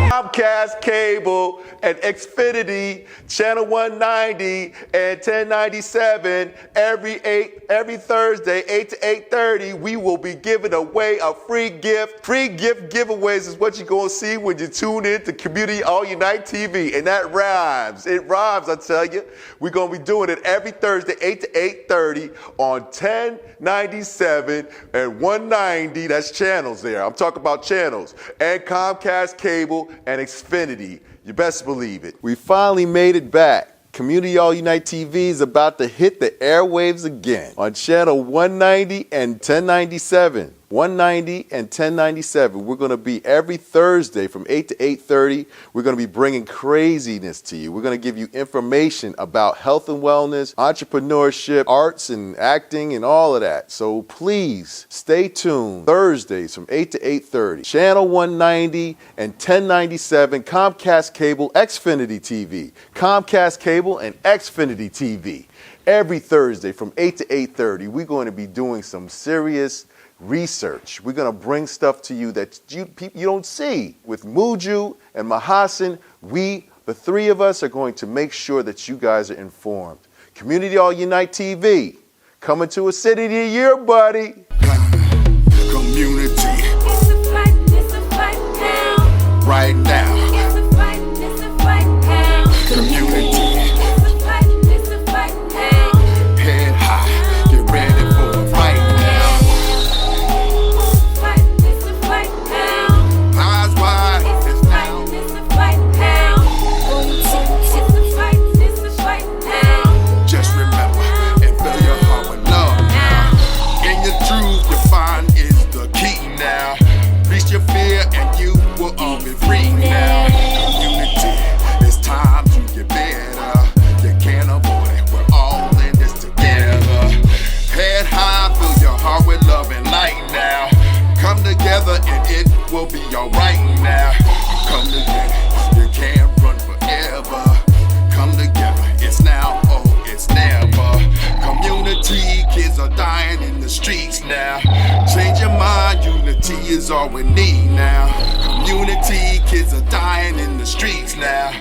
Comcast Cable and Xfinity, Channel 190 and 1097 every Thursday, 8 to 8:30. We will be giving away a free gift. Free gift giveaways is what you're going to see when you tune in to Community All Unite TV. And that rhymes. It rhymes, I tell you. We're going to be doing it every Thursday, 8 to 8:30 on 1097 and 190. That's channels there. I'm talking about channels. And Comcast Cable and Xfinity. You best believe it. We finally made it back. Community All Unite TV is about to hit the airwaves again on channel 190 and 1097. 190 and 1097. We're going to be every Thursday from 8 to 8:30. We're going to be bringing craziness to you. We're going to give you information about health and wellness, entrepreneurship, arts and acting and all of that. So please stay tuned. Thursdays from 8 to 8:30. Channel 190 and 1097. Comcast Cable, Xfinity TV. Comcast Cable and Xfinity TV. Every Thursday from 8 to 8:30. We're going to be doing some serious research. We're going to bring stuff to you that you don't see. With Muju and Mahasin, we, the three of us, are going to make sure that you guys are informed. Community All Unite TV, coming to a city near you, buddy. Community. It's a fight now. Right now. It's a fight now. Community. It's a fight now. Head high, get ready for a fight now. And it will be alright now. Come together, you can't run forever. Come together, it's now, oh, it's never. Community, kids are dying in the streets now. Change your mind, unity is all we need now. Community, kids are dying in the streets now.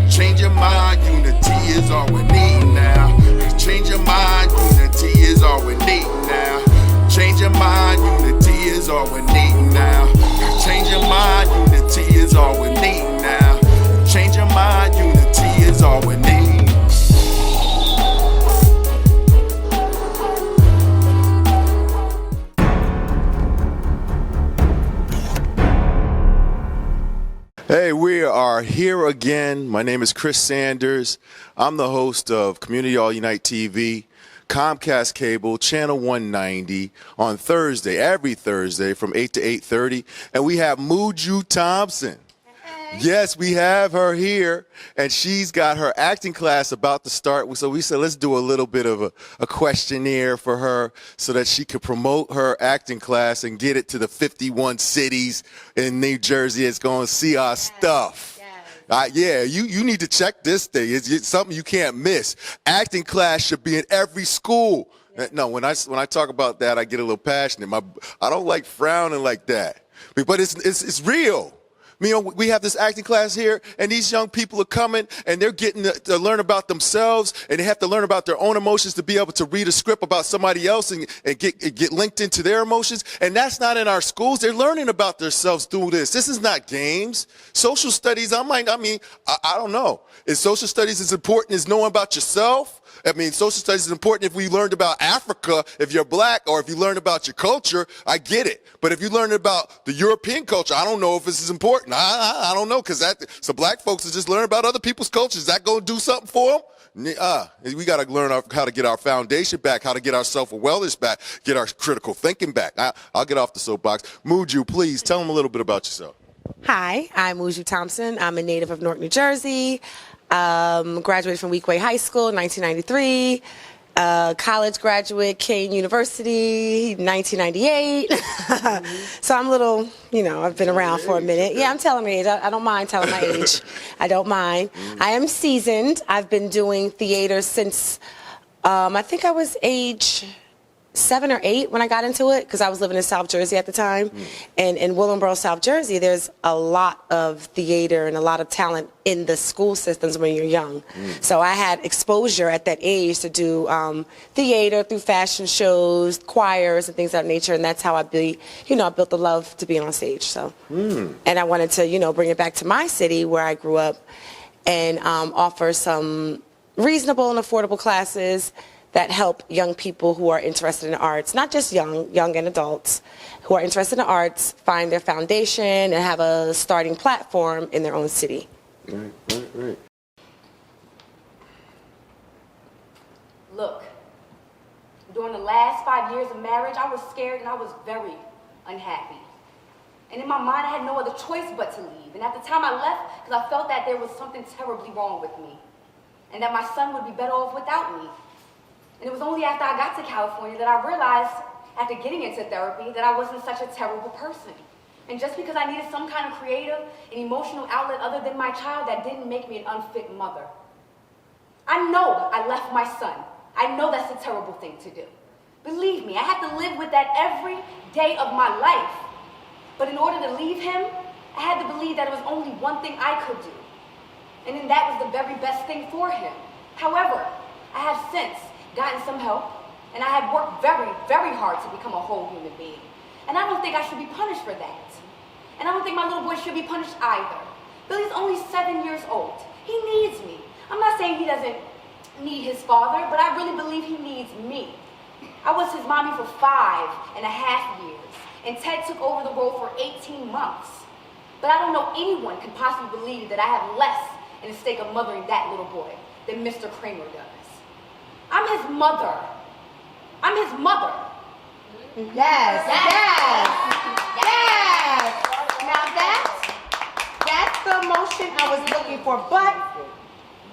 Change your mind, unity is all we need now. Change your mind, unity is all we need now. Change your mind, unity is all we need now. Change your mind, unity is all we need now. Change your mind, unity is all we need. Hey, we are here again. My name is Chris Sanders. I'm the host of Community All Unite TV. Comcast Cable, Channel 190 on Thursday, every Thursday from 8 to 8:30. And we have Muju Thompson. Hey. Yes, we have her here, and she's got her acting class about to start. So we said, let's do a little bit of a questionnaire for her so that she could promote her acting class and get it to the 51 cities in New Jersey that's going to see our stuff. Yeah, you need to check this thing. It's something you can't miss. Acting class should be in every school. Yeah. No, when I talk about that, I get a little passionate. I don't like frowning like that, but it's real. You know, we have this acting class here, and these young people are coming, and they're getting to learn about themselves, and they have to learn about their own emotions to be able to read a script about somebody else and get linked into their emotions. And that's not in our schools. They're learning about themselves through this. This is not games. Social studies, I don't know. Is social studies as important as knowing about yourself? I mean, social studies is important if we learned about Africa, if you're black, or if you learned about your culture, I get it. But if you learn about the European culture, I don't know if this is important. I don't know, because so black folks are just learning about other people's cultures. Is that going to do something for them? We got to learn how to get our foundation back, how to get our self-awareness back, get our critical thinking back. I'll get off the soapbox. Muju, please tell them a little bit about yourself. Hi, I'm Muju Thompson. I'm a native of Newark, New Jersey. Graduated from Weequahic High School in 1993. College graduate, Kean University, 1998. So I'm a little, I've been around for a minute. Yeah, I'm telling my age. I don't mind telling my age. I don't mind. I am seasoned. I've been doing theater since, I think I was age 7 or 8 when I got into it, because I was living in South Jersey at the time. And in Willingboro, South Jersey, there's a lot of theater and a lot of talent in the school systems when you're young. So I had exposure at that age to do theater through fashion shows, choirs, and things of that nature. And that's how I built the love to being on stage. So, and I wanted to, bring it back to my city where I grew up and offer some reasonable and affordable classes that help young people who are interested in arts, not just young and adults, who are interested in arts, find their foundation and have a starting platform in their own city. Right. Look, during the last 5 years of marriage, I was scared and I was very unhappy. And in my mind, I had no other choice but to leave. And at the time I left, because I felt that there was something terribly wrong with me, and that my son would be better off without me. And it was only after I got to California that I realized, after getting into therapy, that I wasn't such a terrible person. And just because I needed some kind of creative and emotional outlet other than my child, that didn't make me an unfit mother. I know I left my son. I know that's a terrible thing to do. Believe me, I had to live with that every day of my life. But in order to leave him, I had to believe that it was only one thing I could do. And then that was the very best thing for him. However, I have since gotten some help, and I have worked very, very hard to become a whole human being. And I don't think I should be punished for that. And I don't think my little boy should be punished either. Billy's only 7 years old. He needs me. I'm not saying he doesn't need his father, but I really believe he needs me. I was his mommy for 5.5 years, and Ted took over the role for 18 months. But I don't know anyone could possibly believe that I have less in the stake of mothering that little boy than Mr. Kramer does. I'm his mother. I'm his mother. Yes. Now that's the emotion I was looking for. But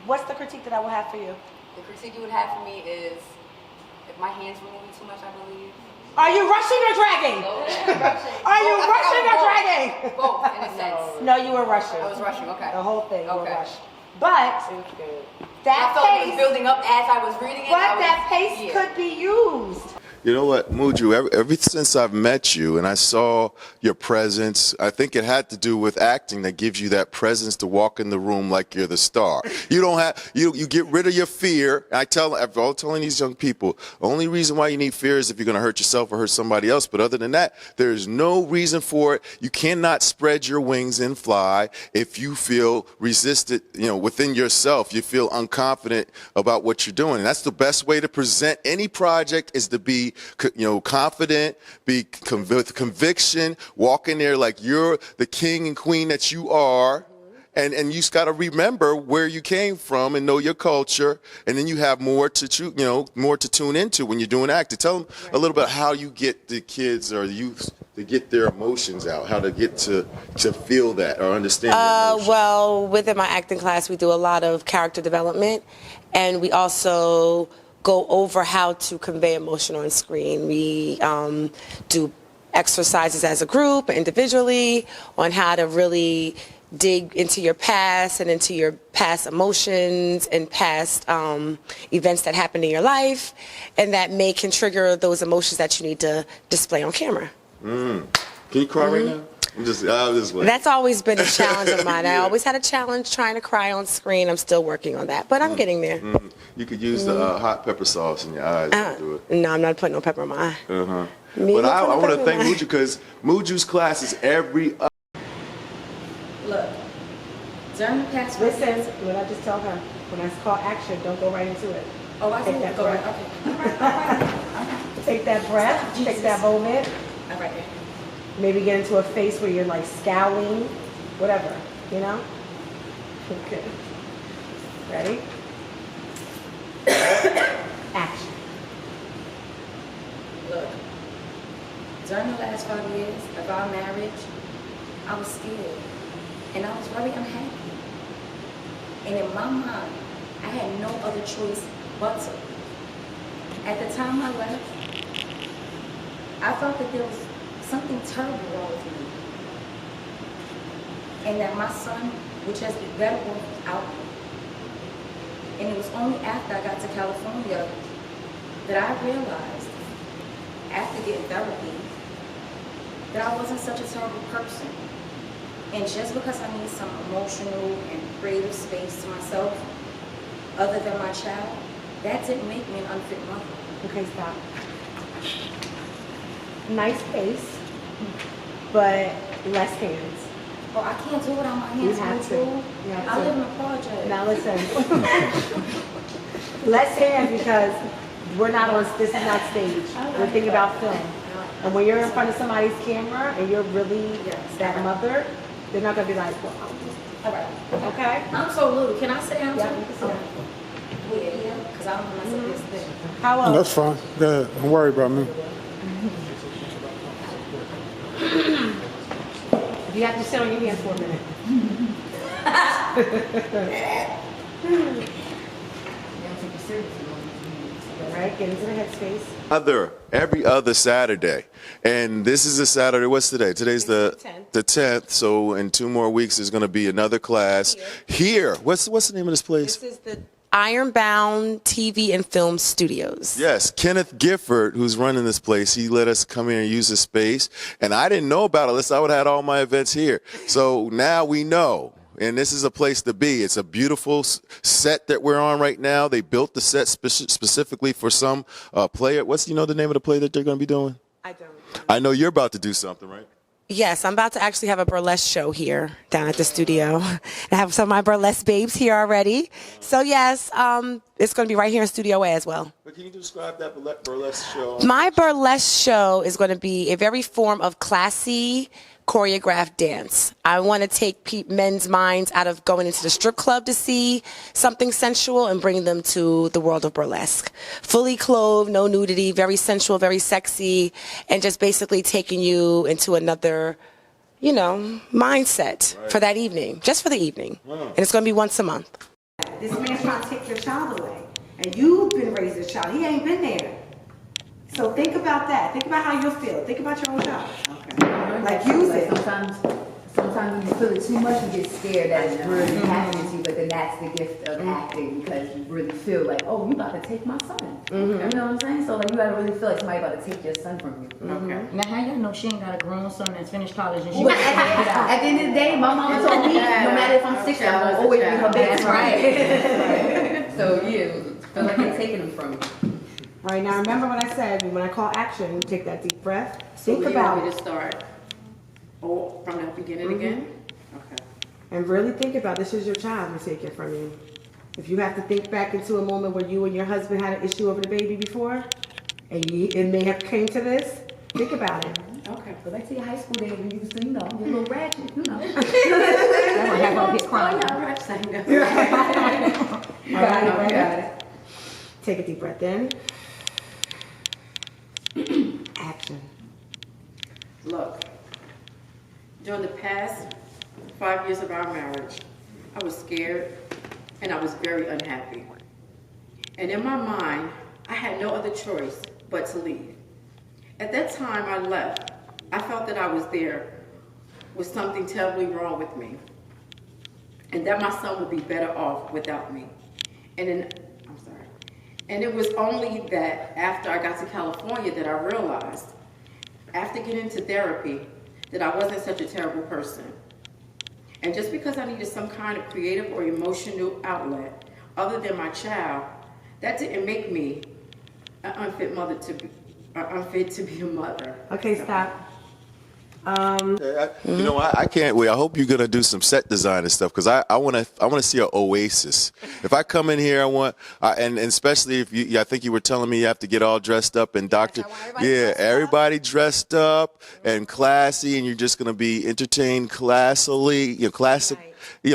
what's the critique that I will have for you? The critique you would have for me is if my hands were moving too much, I believe. Are you rushing or dragging? Are you rushing or dragging? Both, in a sense. No, you were rushing. I was rushing, okay. The whole thing, you were Okay. rushed. But that I felt it pace, was building up as I was reading it. but that pace could be used. You know what, Muju, ever since I've met you and I saw your presence, I think it had to do with acting that gives you that presence to walk in the room like you're the star. You don't have, you get rid of your fear. I'm telling these young people, the only reason why you need fear is if you're going to hurt yourself or hurt somebody else. But other than that, there's no reason for it. You cannot spread your wings and fly if you feel resisted, within yourself. You feel unconfident about what you're doing. And that's the best way to present any project, is to be confident, be with conviction, walk in there like you're the king and queen that you are. And you just got to remember where you came from and know your culture. And then you have more to more to tune into when you're doing acting. Tell them a little bit how you get the kids or youth to get their emotions out, how to get to feel that or understand their emotions. Well, within my acting class, we do a lot of character development, and we also go over how to convey emotion on screen. We do exercises as a group, individually, on how to really dig into your past and into your past emotions and past events that happened in your life, and that can trigger those emotions that you need to display on camera. Can you cry right now? I'm just That's always been a challenge of mine. I always had a challenge trying to cry on screen. I'm still working on that, but I'm getting there. You could use the hot pepper sauce in your eyes to do it. No, I'm not putting no pepper in my eye. But I want to thank Muju, because Muju's class is every Look, during the past, listen, what I just tell her, when I call action, don't go right into it. Oh, I Take think that go right. breath. Okay. Take that breath, take that moment. All right. Maybe get into a face where you're like scowling, whatever, Okay. Ready? Action. Look, during the last 5 years of our marriage, I was scared and I was very unhappy. And in my mind, I had no other choice but to. At the time I left, I felt that there was something terrible wrong with me, and that my son would just be better off without me. And it was only after I got to California that I realized getting therapy, that I wasn't such a terrible person. And just because I need some emotional and creative space to myself, other than my child, that didn't make me an unfit mother. Okay, stop. Nice face, but less hands. Oh, I can't do it on my hands. You have to. Muju. You have I to. live in a project. Now listen. Less hands because we're not on, this is not stage. We're thinking about film. And when you're in front of somebody's camera and you're really that mother, they're not going to be like, well, All right. okay? I'm so little. Can I sit down? Yeah, too? you can sit down. Yeah, because I don't want to mess up this thing. How old? That's fine. Go ahead. Don't worry about me. You have to sit on your hands for a minute. All right, get into the headspace. Every other Saturday. And this is a Saturday. What's today? Today's the 10th. So in 2 more weeks, there's going to be another class here. What's the name of this place? This is the Ironbound TV and Film Studios. Yes, Kenneth Gifford, who's running this place, he let us come here and use his space. And I didn't know about it unless I would have had all my events here. So now we know. And this is a place to be. It's a beautiful set that we're on right now. They built the set specifically for some player. You know the name of the play that they're going to be doing? I don't. I know you're about to do something, right? Yes, I'm about to actually have a burlesque show here down at the studio. I have some of my burlesque babes here already. So yes, it's going to be right here in Studio A as well. But can you describe that burlesque show? My burlesque show is going to be a very form of classy choreographed dance. I want to take men's minds out of going into the strip club to see something sensual and bring them to the world of burlesque. Fully clothed, no nudity, very sensual, very sexy, and just basically taking you into another, mindset for that evening, just for the evening. And it's going to be once a month. This man's trying to take your child away. And you've been raised a child. He ain't been there. So think about that. Think about how you'll feel. Think about your own child. Okay. Like use it. Sometimes when you feel it too much, you get scared that it's really happening to you, but then that's the gift of acting because you really feel like, oh, you about to take my son. You know what I'm saying? So like you gotta really feel like somebody about to take your son from you. Okay. Now how y'all know she ain't got a grown son that's finished college and she But at the end of the day, my mom told me, no matter if I'm 60, I'm gonna always be her baby. That's right. So yeah, feel like they're taking them from me. All right, now remember what I said. When I call action, take that deep breath. So Think you about want me to start from the beginning again? Okay. and really think about this is your child we're taking from you. If you have to think back into a moment where you and your husband had an issue over the baby before, and it may have came to this, think about it. Okay. Go back to your high school days when you used to, be a little ratchet, That one have all his crying. You got it. Take a deep breath in. Action. Look, during the past 5 years of our marriage, I was scared and I was very unhappy. And in my mind, I had no other choice but to leave. At that time I left, I felt that I was there with something terribly wrong with me and that my son would be better off without me. And it was only that after I got to California that I realized, after getting into therapy, that I wasn't such a terrible person. And just because I needed some kind of creative or emotional outlet other than my child, that didn't make me an unfit unfit to be a mother. Okay, stop. I can't wait. I hope you're gonna do some set design and stuff because I want to see an oasis. If I come in here, and especially if I think you were telling me you have to get all dressed up and everybody dressed up and classy, and you're just gonna be entertained classily,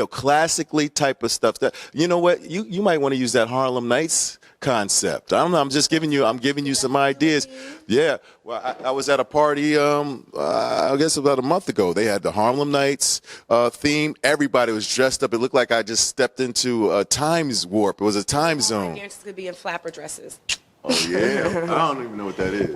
classically type of stuff. That you know what you might want to use that Harlem Nights concept. I don't know. I'm giving you some ideas. Yeah. Well, I was at a party, I guess about a month ago. They had the Harlem Nights theme. Everybody was dressed up. It looked like I just stepped into a times warp. It was a time zone. Dancers could be in flapper dresses. Oh yeah. I don't even know what that is.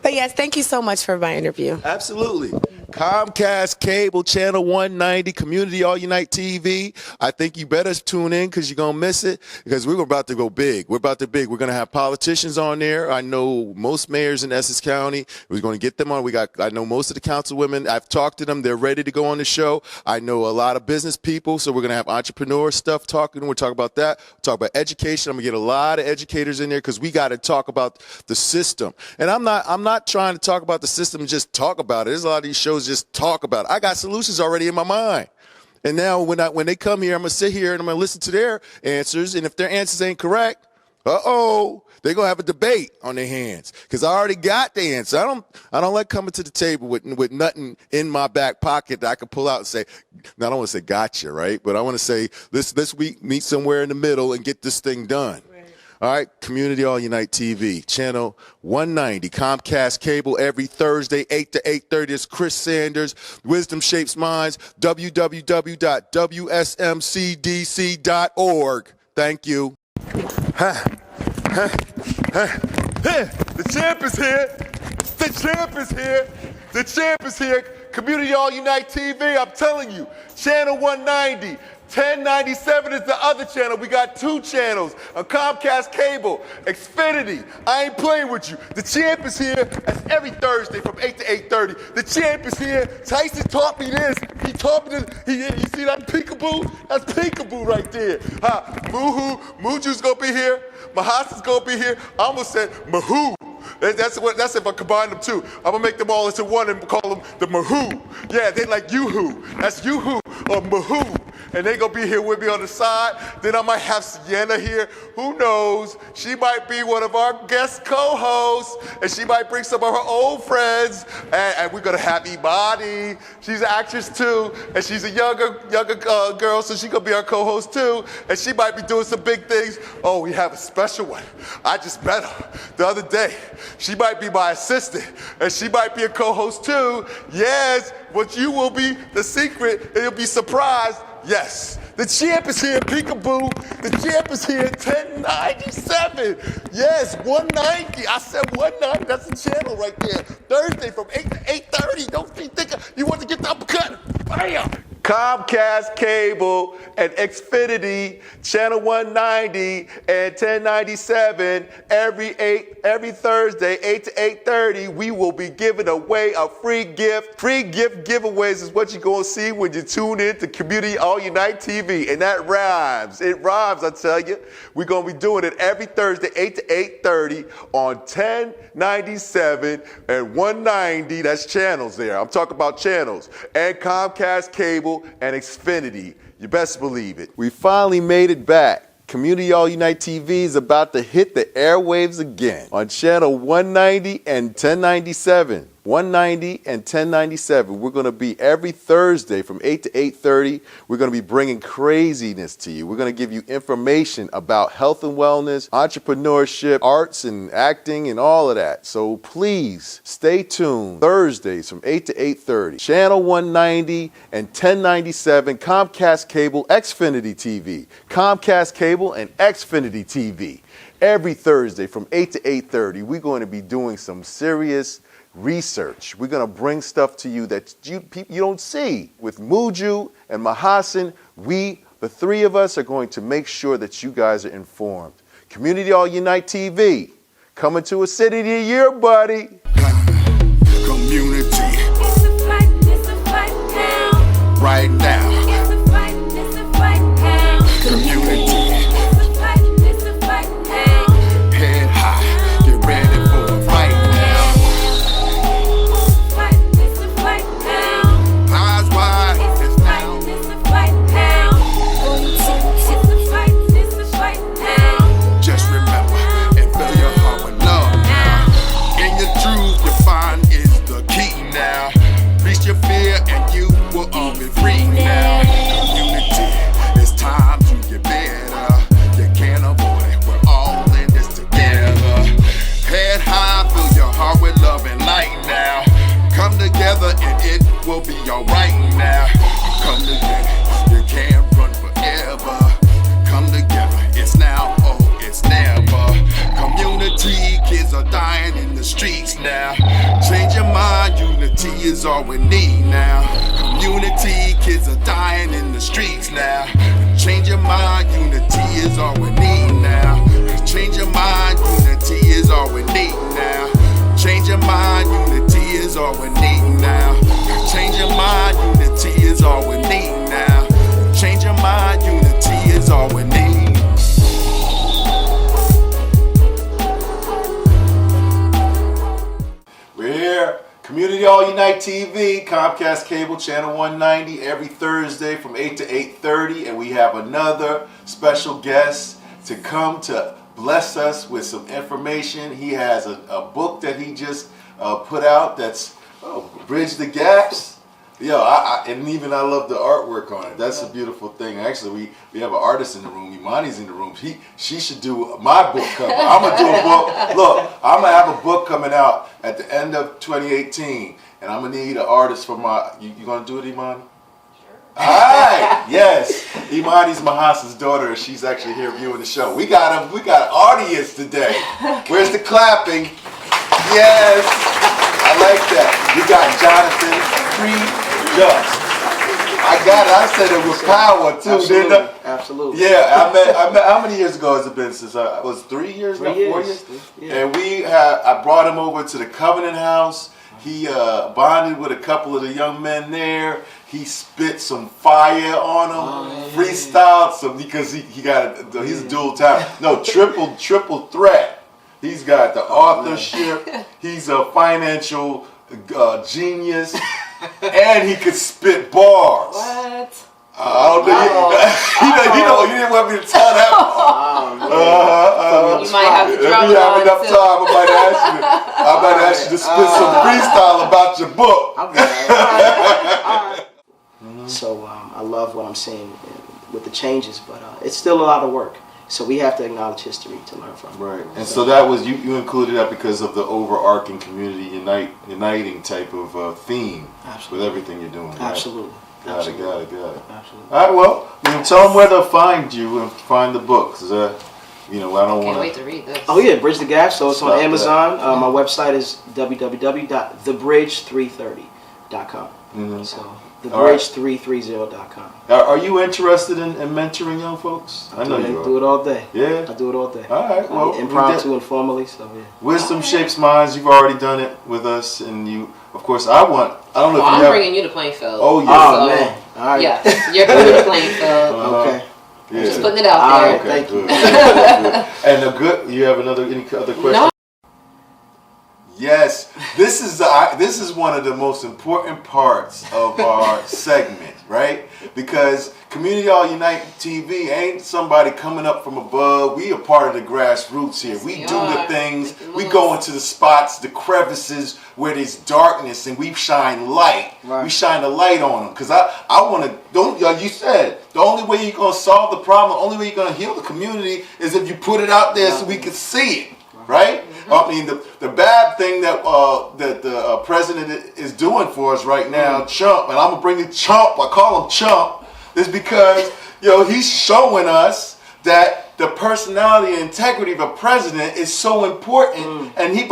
But yes, thank you so much for my interview. Absolutely. Comcast Cable, Channel 190, Community All Unite TV. I think you better tune in because you're going to miss it because we're about to go big. We're going to have politicians on there. I know most mayors in Essex County. We're going to get them on. I know most of the councilwomen. I've talked to them. They're ready to go on the show. I know a lot of business people, so we're going to have entrepreneur stuff talking. We'll talk about that. We'll talk about education. I'm going to get a lot of educators in there because we got to talk about the system. And I'm not trying to talk about the system and just talk about it. There's a lot of these shows just talk about it. I got solutions already in my mind. And now when they come here, I'm going to sit here and I'm going to listen to their answers. And if their answers ain't correct, they're going to have a debate on their hands because I already got the answer. I don't like coming to the table with nothing in my back pocket that I can pull out and say, now I don't want to say gotcha, right? But I want to say this week meet somewhere in the middle and get this thing done. All right, Community All Unite TV, Channel 190, Comcast Cable every Thursday, 8 to 8:30. It's Chris Sanders, Wisdom Shapes Minds, www.wsmcdc.org. Thank you. The champ is here. The champ is here. The champ is here. Community All Unite TV, I'm telling you, Channel 190. 1097 is the other channel. We got 2 channels on Comcast Cable, Xfinity. I ain't playing with you. The champ is here. That's every Thursday from 8 to 8:30. The champ is here. Tyson taught me this. He taught me this. You see that peekaboo? That's peekaboo right there. Muju's gonna be here. Mahasin's gonna be here. I almost said Muju. That's if I combine them two. I'm gonna make them all into one and call them the Muju. Yeah, they like Yoo-hoo. That's Yoo-hoo or Muju. And they gonna be here with me on the side. Then I might have Sienna here. Who knows? She might be one of our guest co-hosts, and she might bring some of her old friends. And we're gonna have Imani. She's an actress too, and she's a younger girl, so she gonna be our co-host too. And she might be doing some big things. Oh, we have a special one. I just met her the other day. She might be my assistant, and she might be a co-host too. Yes, but you will be the secret, and you'll be surprised. Yes, the champ is here, peekaboo. The champ is here, 1097. Yes, 190. I said 190. That's the channel right there. Thursday from 8 to 8:30. Don't be thinking you want to get the uppercut. Bam! Comcast Cable and Xfinity, Channel 190 and 1097 every Thursday, 8 to 8:30. We will be giving away a free gift. Free gift giveaways is what you're going to see when you tune in to Community All Unite TV. And that rhymes. It rhymes, I tell you. We're going to be doing it every Thursday, 8 to 8:30 on 1097 and 190. That's channels there. I'm talking about channels. And Comcast Cable and Xfinity. You best believe it. We finally made it back. Community All Unite TV is about to hit the airwaves again on Channel 190 and 1097. 190 and 1097. We're going to be every Thursday from 8 to 8:30. We're going to be bringing craziness to you. We're going to give you information about health and wellness, entrepreneurship, arts and acting and all of that. So please stay tuned. Thursdays from 8 to 8:30. Channel 190 and 1097. Comcast Cable, Xfinity TV. Comcast Cable and Xfinity TV. Every Thursday from 8 to 8:30. We're going to be doing some serious research. We're going to bring stuff to you that you don't see. With Muju and Mahasin, the 3 of us, are going to make sure that you guys are informed. Community All Unite TV, coming to a city near you, buddy. Community. It's a fight now. Right now. It's a fight now. Community. It's a fight now. Head high. Get ready for the fight now. It's a fight now. Eyes wide. It's now. It's a fight now. It's a fight now. Just remember and fill your heart with love now. In your truth, you find is the key now. Reach your fear and you will all be free now. Community, it's time to get better. You can't avoid it, we're all in this together. Head high, fill your heart with love and light now. Come together and it will be alright now. Come together, you can't run forever. Come together, it's now, oh, it's never. Community, kids are dying in the streets now. Change your mind, unity. unity is all we need now. Community, kids are dying in the streets now. Change your mind, unity is all we need now. Change your mind, unity is all we need now. Change your mind, unity is all we need now. Change your mind, unity is all we need now. Change your mind, unity is all we need. We're here. Community All Unite TV, Comcast Cable, Channel 190, every Thursday from 8 to 8:30. And we have another special guest to come to bless us with some information. He has a book that he just put out that's Bridge the Gaps. Yo, and even I love the artwork on it. That's a beautiful thing. Actually, we have an artist in the room. Imani's in the room. She should do my book cover. I'm gonna do a book. Look, I'm gonna have a book coming out at the end of 2018, and I'm gonna need an artist for my. You gonna do it, Imani? Sure. All right. Yes. Imani's Mahasin's daughter. She's actually here viewing the show. We got an audience today. Where's the clapping? Yes. I like that. We got Jonathan Frejuste. I got it. I said it with power too, Absolutely. didn't I? Absolutely. Yeah, I met. How many years ago has it been since I was 3 years? 3 now, years. 4 years. Yeah. And I brought him over to the Covenant House. He bonded with a couple of the young men there. He spit some fire on them, freestyled some because he's a dual talent. No, triple threat. He's got the authorship. He's a financial genius, and he could spit bars. What? I don't know. You didn't want me to tell that part. You might have to drop If we have enough one, time, I might ask you to spit some freestyle about your book. So I love what I'm seeing with the changes, but it's still a lot of work. So we have to acknowledge history to learn from. Right, and so that was you included that because of the overarching community uniting type of theme. Absolutely. With everything you're doing. Right? Absolutely. Got it. Absolutely. All right, well, tell them where to find you and find the books. I don't want to. Can't wait to read this. Oh yeah, Bridge the Gap. So it's on Stop Amazon. My website is www.thebridge330.com. Mm-hmm. So thebridge330.com. Are you interested in mentoring young folks? I know you are. Do it all day. Yeah? I do it all day. All right, well. Impromptu and formally, so yeah. Wisdom shapes minds. You've already done it with us, and you, of course, I don't know if I'm you have. bringing you to Plainfield. Oh, yeah. Oh, man. All right. Yes, you're coming to Plainfield. Okay. Yeah. Just putting it out there. Okay, Thank you. good. And you have any other questions? No. Yes, this is one of the most important parts of our segment, right? Because Community All Unite TV ain't somebody coming up from above. We are part of the grassroots here. We do the things. We go into the spots, the crevices where there's darkness, and we shine light. Right. We shine the light on them. Because I want to. You said the only way you're gonna solve the problem, the only way you're gonna heal the community is if you put it out there so we can see it. Right? I mean, the bad thing that the president is doing for us right now, Chump, and I'm going to bring it Chump, I call him Chump, is because, he's showing us that the personality and integrity of a president is so important, and his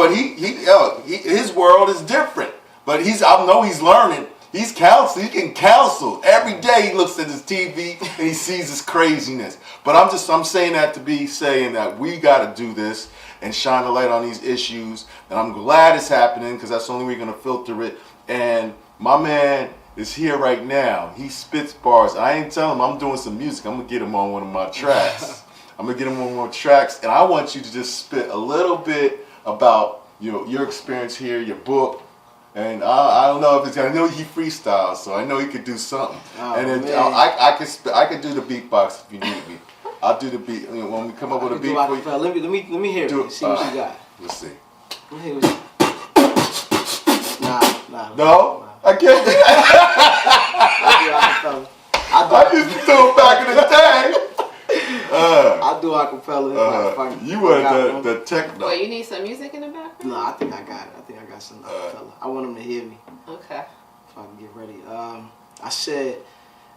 world is different. But I know he's learning. He's counseling. He can counsel. Every day he looks at his TV and he sees this craziness. But I'm saying that to be saying that we got to do this and shine a light on these issues. And I'm glad it's happening because that's the only way we're going to filter it. And my man is here right now. He spits bars. I ain't telling him I'm doing some music. I'm going to get him on one of my tracks. I'm going to get him on one of my tracks. And I want you to just spit a little bit about your experience here, your book. And I don't know if it's. I know he freestyles, so I know he could do something. Oh, and then man. I could do the beatbox if you need me. I'll do the beat when we come up with a beat. For you. Let me hear it. See what you got. Let's see. Nah. No, I can't do that. I used to do it back in the day. I do acapella. You were the techno. Wait, you need some music in the background? No, I think I got it. I think I got some acapella. I want them to hear me. Okay. If I can get ready. I said,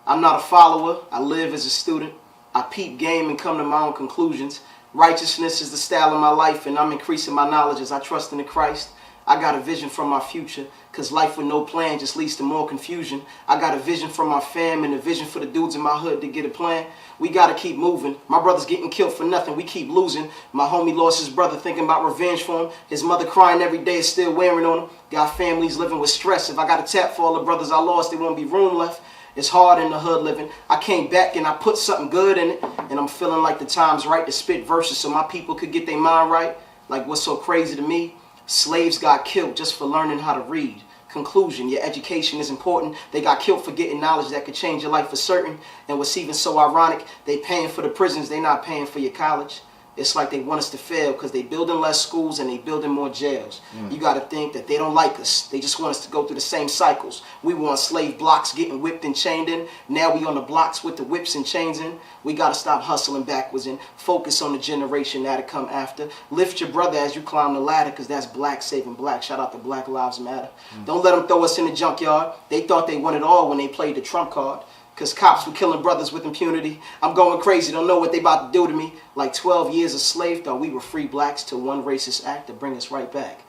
I'm not a follower. I live as a student. I peep game and come to my own conclusions. Righteousness is the style of my life, and I'm increasing my knowledge as I trust in the Christ. I got a vision for my future, cause life with no plan just leads to more confusion. I got a vision for my fam and a vision for the dudes in my hood to get a plan. We gotta keep moving. My brother's getting killed for nothing, we keep losing. My homie lost his brother thinking about revenge for him. His mother crying every day is still wearing on him. Got families living with stress. If I gotta tap for all the brothers I lost, there won't be room left. It's hard in the hood living. I came back and I put something good in it, and I'm feeling like the time's right to spit verses so my people could get their mind right. Like what's so crazy to me? Slaves got killed just for learning how to read. Conclusion, your education is important. They got killed for getting knowledge that could change your life for certain. And what's even so ironic, they paying for the prisons, they not paying for your college. It's like they want us to fail because they building less schools and they building more jails. You got to think that they don't like us. They just want us to go through the same cycles. We were on slave blocks getting whipped and chained in. Now we on the blocks with the whips and chains in. We got to stop hustling backwards and focus on the generation that'll come after. Lift your brother as you climb the ladder because that's black saving black. Shout out to Black Lives Matter. Don't let them throw us in the junkyard. They thought they won it all when they played the Trump card. Because cops were killing brothers with impunity. I'm going crazy, don't know what they about to do to me. Like 12 years a slave, thought we were free blacks till one racist act to bring us right back.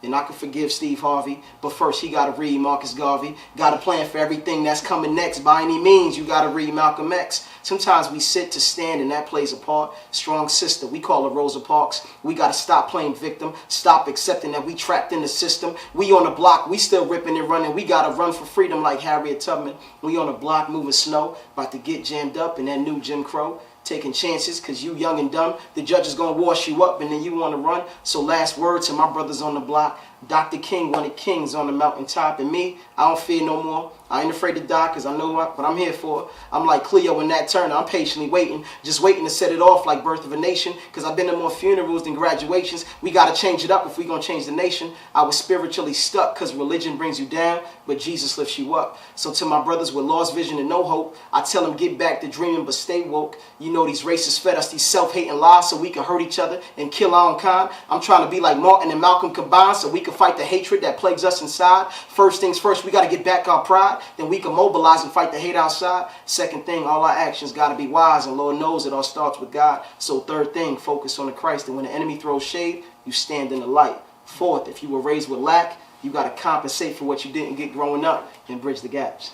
And I can forgive Steve Harvey, but first he gotta read Marcus Garvey. Got a plan for everything that's coming next. By any means, you gotta read Malcolm X. Sometimes we sit to stand and that plays a part. Strong sister, we call her Rosa Parks. We gotta stop playing victim, stop accepting that we trapped in the system. We on the block, we still ripping and running. We gotta run for freedom like Harriet Tubman. We on the block moving snow, about to get jammed up in that new Jim Crow. Taking chances because you young and dumb. The judge is going to wash you up and then you want to run. So last word to my brothers on the block. Dr. King wanted kings on the mountaintop. And me, I don't fear no more. I ain't afraid to die because I know what I'm here for. I'm like Cleo in that Turner. I'm patiently waiting. Just waiting to set it off like Birth of a Nation. Because I've been to more funerals than graduations. We got to change it up if we going to change the nation. I was spiritually stuck because religion brings you down. But Jesus lifts you up. So to my brothers with lost vision and no hope, I tell them get back to dreaming but stay woke. You know these racists fed us these self-hating lies so we can hurt each other and kill our own kind. I'm trying to be like Martin and Malcolm combined so we can fight the hatred that plagues us inside. First things first, we got to get back our pride. Then we can mobilize and fight the hate outside. Second thing, all our actions got to be wise, and Lord knows it all starts with God. So third thing, focus on the Christ, and when the enemy throws shade, you stand in the light. Fourth, if you were raised with lack, you got to compensate for what you didn't get growing up and bridge the gaps.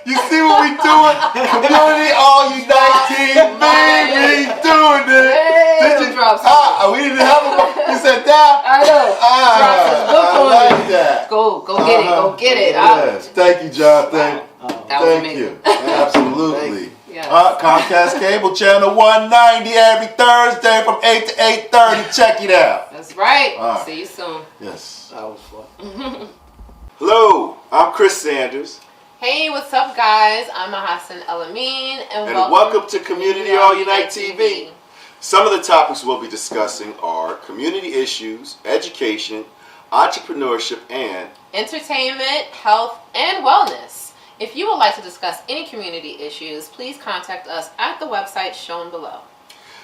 You see what we doing? Community All Unite TV, doing it. We didn't have a. You said that. I know. I like that. Go get it. Go get it. Yes. Thank you, Jonathan. Thank you. Absolutely. Comcast Cable Channel 190 every Thursday from 8 to 8:30. Check it out. That's right. See you soon. Yes. That was fun. Hello, I'm Chris Sanders. Hey, what's up, guys? I'm Mahasin El-Amin, And welcome to Community All Unite TV. Some of the topics we'll be discussing are community issues, education, entrepreneurship, and entertainment, health, and wellness. If you would like to discuss any community issues, please contact us at the website shown below.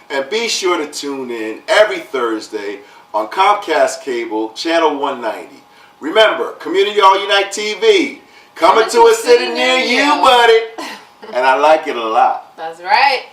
And be sure to tune in every Thursday on Comcast Cable Channel 190. Remember, Community All Unite TV, coming to a city near you, buddy. And I like it a lot. That's right.